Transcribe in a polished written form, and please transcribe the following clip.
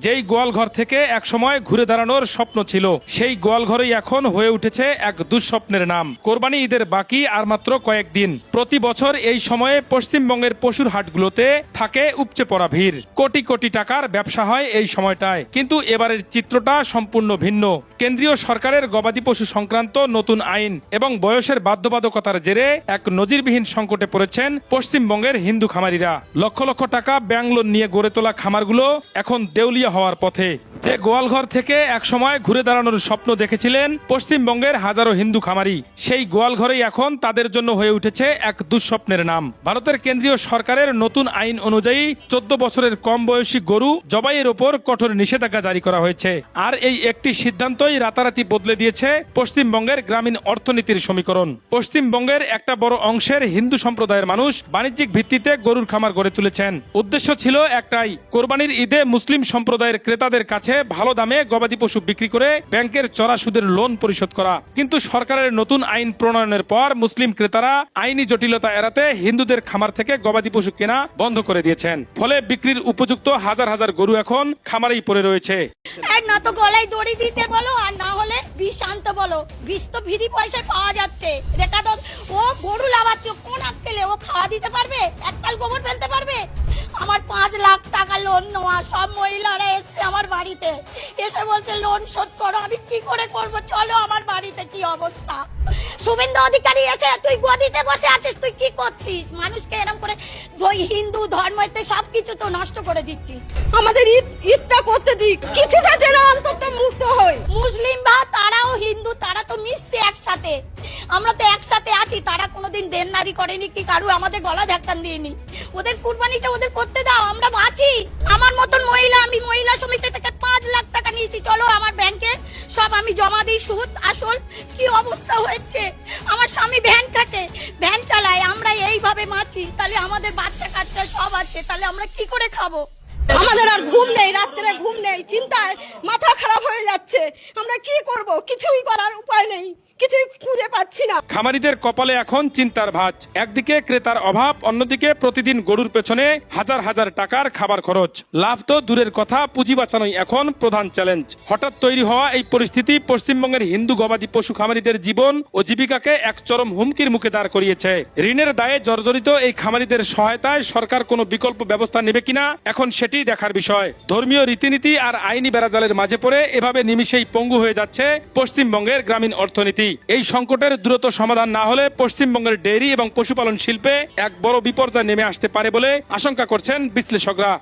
যেই গোয়ালঘর থেকে একসময় ঘুরে দাঁড়ানোর স্বপ্ন ছিল, সেই গোয়ালঘরই এখন হয়ে উঠেছে এক দুঃস্বপ্নের নাম। কোরবানি ঈদের বাকি আর মাত্র কয়েকদিন। প্রতি বছর এই সময়ে পশ্চিমবঙ্গের পশুর হাটগুলোতে থাকে উপচে পড়া ভিড়। কোটি কোটি টাকার ব্যবসা হয় এই সময়টায়। কিন্তু এবারের চিত্রটা সম্পূর্ণ ভিন্ন। কেন্দ্রীয় সরকারের গবাদি পশু সংক্রান্ত নতুন আইন এবং বয়সের বাধ্যবাধকতার জেরে এক নজিরবিহীন সংকটে পড়েছেন পশ্চিমবঙ্গের হিন্দু খামারিরা। লক্ষ লক্ষ টাকা ব্যাংক লোন নিয়ে গড়ে তোলা খামারগুলো এখন দেউলিয়া হওয়ার পথে। যে গোয়ালঘর থেকে একসময় ঘুরে দাঁড়ানোর স্বপ্ন দেখেছিলেন পশ্চিমবঙ্গের হাজারো হিন্দু খামারি, সেই গোয়ালঘরেই এখন তাদের জন্য হয়ে উঠেছে এক দুঃস্বপ্নের নাম। ভারতের কেন্দ্রীয় সরকারের নতুন আইন অনুযায়ী 14 বছরের কম বয়সী গরু জবাইয়ের ওপর কঠোর নিষেধাজ্ঞা জারি করা হয়েছে। আর এই একটি সিদ্ধান্তই রাতারাতি বদলে দিয়েছে পশ্চিমবঙ্গের গ্রামীণ অর্থনীতির সমীকরণ। পশ্চিমবঙ্গের একটা বড় অংশের হিন্দু সম্প্রদায়ের মানুষ বাণিজ্যিক ভিত্তিতে গরুর খামার গড়ে তুলেছেন। উদ্দেশ্য ছিল একটাই, কোরবানির ঈদে মুসলিম সম্প্রদায়ের ক্রেতাদের কাছে ভালো দামে গবাদি পশু বিক্রি করে ব্যাংকের চড়া সুদের লোন পরিশোধ করা। কিন্তু সরকারের নতুন আইন প্রণয়নের পর মুসলিম ক্রেতারা আইনি জটিলতা এড়াতে হিন্দুদের খামার থেকে গবাদি পশু কেনা বন্ধ করে দিয়েছেন। ফলে বিক্রির উপযুক্ত হাজার হাজার গরু এখন খামারেই পড়ে রয়েছে। এক না তো গলায় দড়ি দিতে বলো, আর না হলে বিষ আনতে বলো। বিষ তো ফ্রি পয়সায় পাওয়া যাচ্ছে। রেখা তো ও গরু লাগাচ্ছে, কোন আক্কেলে ও খাওয়া দিতে পারবে? এককাল গোবর ফেলতে পারবে? আমার 5 লাখ টাকা লোন নেওয়া, সব মহিলারা এসছে আমার বাড়িতে, এসে বলছে লোন শোধ করো। আমি কি করে করব? চলো আমার বাড়িতে, কি অবস্থা। শুভেন্দু অধিকারী এসে, তুই গদিতে বসে আছিস, তুই কি করছিস? মানুষকে এরকম করে হিন্দু ধর্মতে সবকিছু তো নষ্ট করে দিচ্ছিস। আমাদের ঈদটা করতে দিক, কিছুটা যেন অন্তত মুক্ত হয়। মুসলিম বা তারাও হিন্দু, তারা তো মিশছে একসাথে। আমরা তো একসাথে আছি। তারা কোনোদিন দেননারি করেনি কি কারু আমাদের গলা ধাক্কান দিইনি। ওদের কুরবানিটা ওদের করতে দাও, আমরা বাঁচি। আমার মতন মহিলা, আমি মহিলা সমিতি থেকে 5 লাখ টাকা নিয়েছি। চলো আমার ব্যাংকে সব আমি জমা দিই, সুদ আসল। কি অবস্থা হচ্ছে। আমার স্বামী ভ্যান কাটে, ভ্যান চালায়, আমরা এইভাবে বাঁচি। তাহলে আমাদের বাচ্চা কাচ্চা সব আছে, তাহলে আমরা কি করে খাবো? আমাদের আর ঘুম নেই, রাত্রে ঘুম নেই, চিন্তায় মাথা খারাপ হয়ে যাচ্ছে। আমরা কি করব? কিছুই করার উপায় নেই, কিছুই খুঁজে পাচ্ছি না। খামারিদের কপালে এখন চিন্তার ভাঁজ। একদিকে ক্রেতার অভাব, অন্যদিকে প্রতিদিন গরুর পেছনে হাজার হাজার টাকার খাবার খরচ। লাভ তো দূরের কথা, পুঁজি বাঁচানোই এখন প্রধান চ্যালেঞ্জ। হঠাৎ তৈরি হওয়া এই পরিস্থিতি পশ্চিমবঙ্গের হিন্দু গবাদি পশু খামারিদের জীবন ও জীবিকাকে এক চরম হুমকির মুখে দাঁড় করিয়েছে। ঋণের দায়ে জর্জরিত এই খামারিদের সহায়তায় সরকার কোনো বিকল্প ব্যবস্থা নেবে কিনা এখন সেটি দেখার বিষয়। ধর্মীয় রীতিনীতি আর আইনি বেড়াজালের মাঝে পড়ে এভাবে নিমিষেই পঙ্গু হয়ে যাচ্ছে পশ্চিমবঙ্গের গ্রামীণ অর্থনীতি। এই সংকটের দ্রুত সমাধান না হলে পশ্চিমবঙ্গের ডেইরি এবং পশুপালন শিল্পে এক বড় বিপর্যয় নেমে আসতে পারে বলে আশঙ্কা করছেন বিশ্লেষকরা।